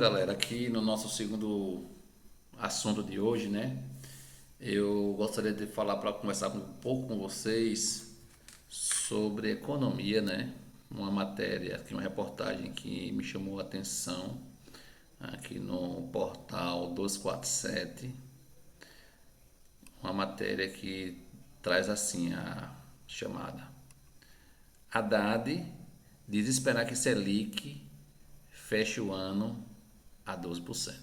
galera, aqui no nosso segundo assunto de hoje, né? Eu gostaria de falar para conversar um pouco com vocês sobre economia, né? Uma matéria, aqui uma reportagem que me chamou a atenção aqui no portal 247, uma matéria que traz assim a chamada: Haddad diz esperar que Selic feche o ano a 12%.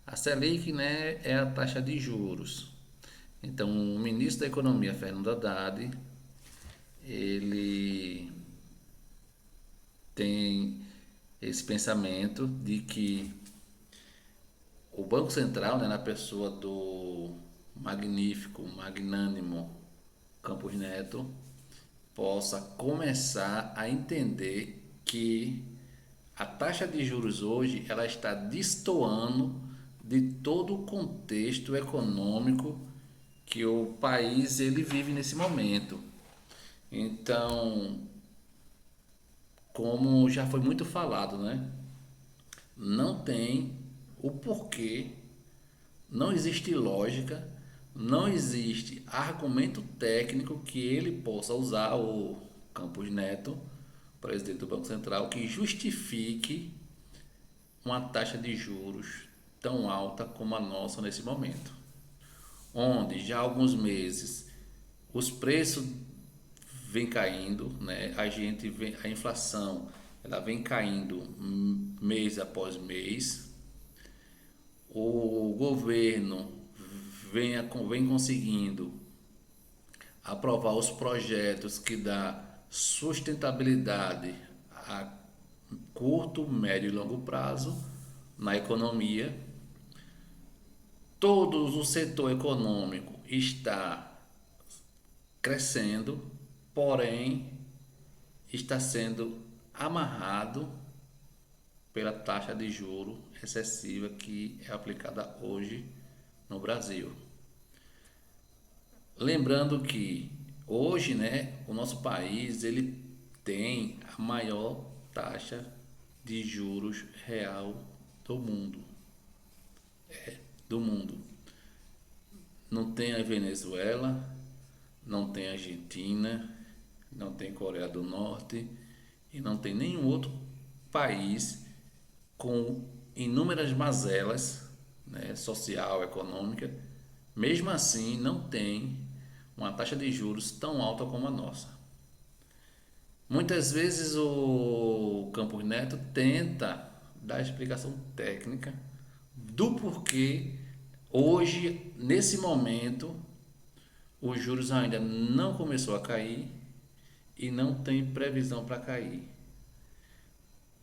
A Selic, né, é a taxa de juros. Então, o ministro da Economia, Fernando Haddad, ele tem esse pensamento de que o Banco Central, né, na pessoa do magnífico, magnânimo Campos Neto, possa começar a entender que a taxa de juros hoje ela está destoando de todo o contexto econômico que o país ele vive nesse momento. Então, como já foi muito falado, né? Não tem o porquê, não existe lógica, não existe argumento técnico que ele possa usar, o Campos Neto, presidente do Banco Central, que justifique uma taxa de juros tão alta como a nossa nesse momento, onde já há alguns meses os preços vêm caindo, né? A inflação ela vem caindo mês após mês. O governo vem conseguindo aprovar os projetos que dá sustentabilidade a curto, médio e longo prazo na economia. Todo o setor econômico está crescendo, porém está sendo amarrado pela taxa de juro excessiva que é aplicada hoje no Brasil. Lembrando que hoje, né, o nosso país ele tem a maior taxa de juros real do mundo, do mundo. Não tem a Venezuela, não tem a Argentina, não tem Coreia do Norte e não tem nenhum outro país com inúmeras mazelas, né, social, econômica. Mesmo assim, não tem uma taxa de juros tão alta como a nossa. Muitas vezes o Campos Neto tenta dar explicação técnica do porquê hoje, nesse momento, os juros ainda não começou a cair e não tem previsão para cair.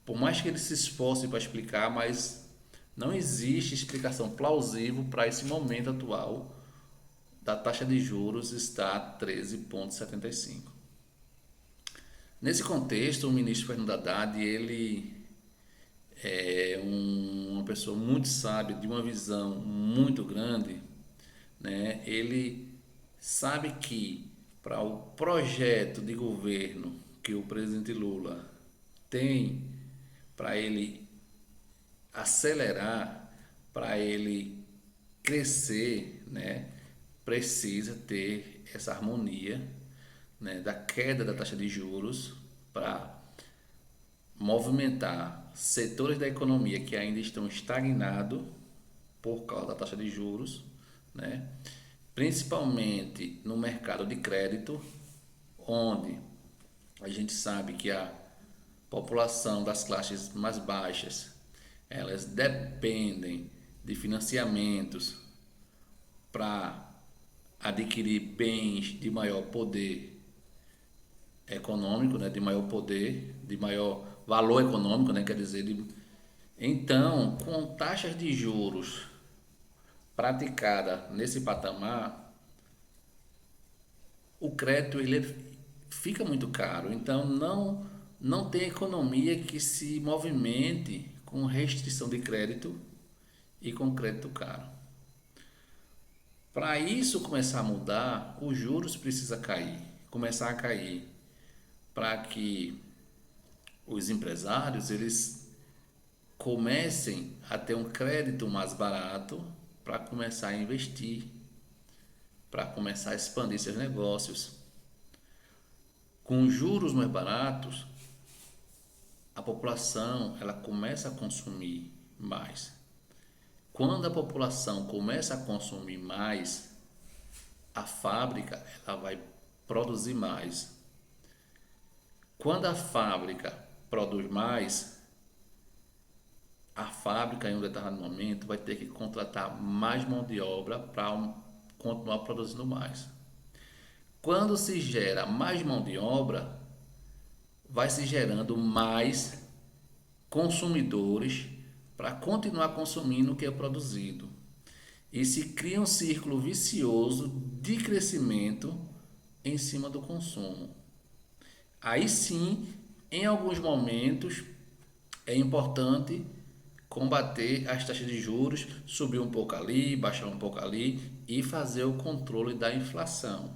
Por mais que ele se esforce para explicar, mas não existe explicação plausível para esse momento atual da taxa de juros estar a 13,75. Nesse contexto, o ministro Fernando Haddad, ele é uma pessoa muito sábia, de uma visão muito grande, né? Ele sabe que para o projeto de governo que o presidente Lula tem, para ele acelerar, para ele crescer, né, precisa ter essa harmonia, né, da queda da taxa de juros para movimentar setores da economia que ainda estão estagnados por causa da taxa de juros, né, principalmente no mercado de crédito, onde a gente sabe que a população das classes mais baixas elas dependem de financiamentos para adquirir bens de maior poder econômico, né, de maior poder, de maior valor econômico, né, quer dizer, então, com taxas de juros praticada nesse patamar, o crédito ele fica muito caro. Então, não tem economia que se movimente com restrição de crédito e com crédito caro. Para isso começar a mudar, os juros precisa cair, começar a cair, para que os empresários eles comecem a ter um crédito mais barato para começar a investir, para começar a expandir seus negócios. Com juros mais baratos, a população ela começa a consumir mais. Quando a população começa a consumir mais, a fábrica ela vai produzir mais. Quando a fábrica produz mais, a fábrica em um determinado momento vai ter que contratar mais mão de obra para continuar produzindo mais. Quando se gera mais mão de obra, vai se gerando mais consumidores para continuar consumindo o que é produzido. E se cria um círculo vicioso de crescimento em cima do consumo. Aí sim, em alguns momentos, é importante combater as taxas de juros, subir um pouco ali, baixar um pouco ali e fazer o controle da inflação.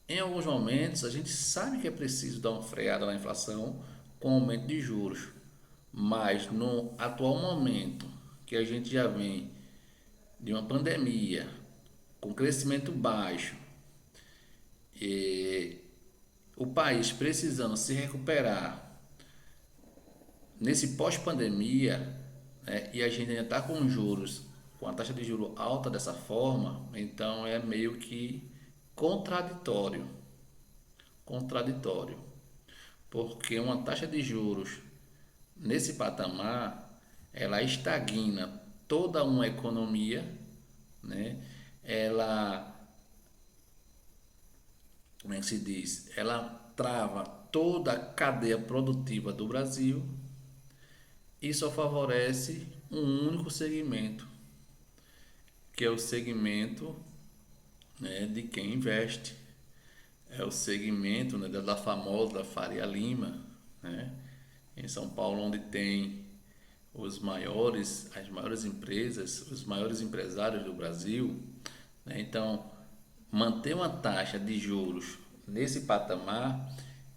Em alguns momentos, a gente sabe que é preciso dar uma freada na inflação com o aumento de juros, mas no atual momento que a gente já vem de uma pandemia, com crescimento baixo, e o país precisando se recuperar nesse pós-pandemia, né, e a gente ainda está com juros, com a taxa de juros alta dessa forma, então é meio que contraditório, porque uma taxa de juros nesse patamar, ela estagna toda uma economia, né? Ela, como é que se diz? Ela trava toda a cadeia produtiva do Brasil e só favorece um único segmento, que é o segmento, né, de quem investe. É o segmento, né, da famosa Faria Lima, né, em São Paulo, onde tem as maiores empresas, os maiores empresários do Brasil, né? Então, manter uma taxa de juros nesse patamar,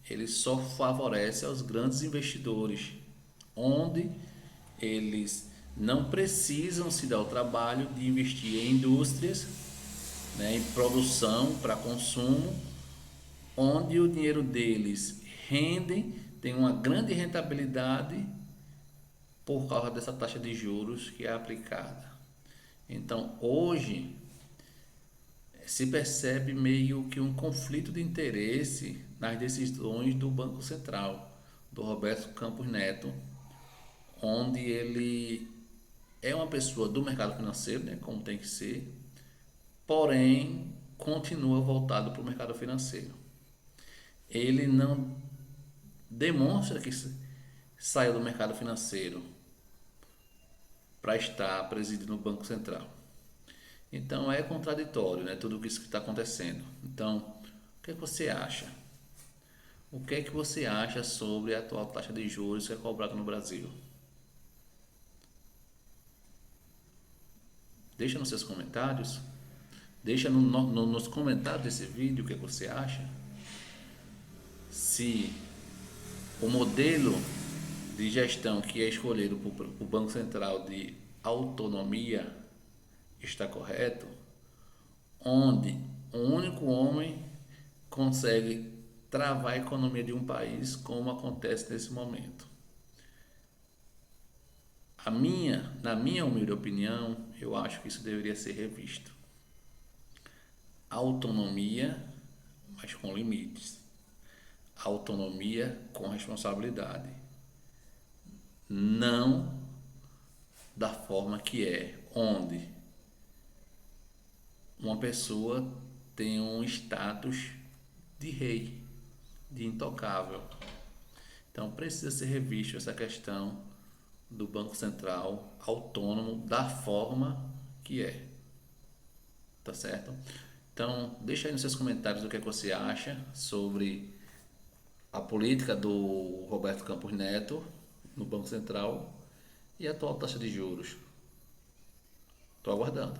ele só favorece aos grandes investidores, onde eles não precisam se dar o trabalho de investir em indústrias, né, em produção para consumo, onde o dinheiro deles tem uma grande rentabilidade por causa dessa taxa de juros que é aplicada. Então, hoje se percebe meio que um conflito de interesse nas decisões do Banco Central, do Roberto Campos Neto, onde ele é uma pessoa do mercado financeiro, né, como tem que ser, porém continua voltado para o mercado financeiro. Ele não demonstra que saiu do mercado financeiro para estar presidindo o Banco Central. Então é contraditório, né, tudo isso que está acontecendo. Então, o que é que você acha? O que é que você acha sobre a atual taxa de juros que é cobrada no Brasil? Deixa nos seus comentários. Deixa nos comentários desse vídeo o que é que você acha. Se o modelo de gestão que é escolhido por o Banco Central de autonomia está correto, onde um único homem consegue travar a economia de um país, como acontece nesse momento. Na minha humilde opinião, eu acho que isso deveria ser revisto. Autonomia, mas com limites. Autonomia com responsabilidade. Não da forma que é, onde uma pessoa tem um status de rei, de intocável. Então precisa ser revisto essa questão do Banco Central autônomo da forma que é. Tá certo? Então deixa aí nos seus comentários o que é que você acha sobre a política do Roberto Campos Neto no Banco Central e a atual taxa de juros. Estou aguardando.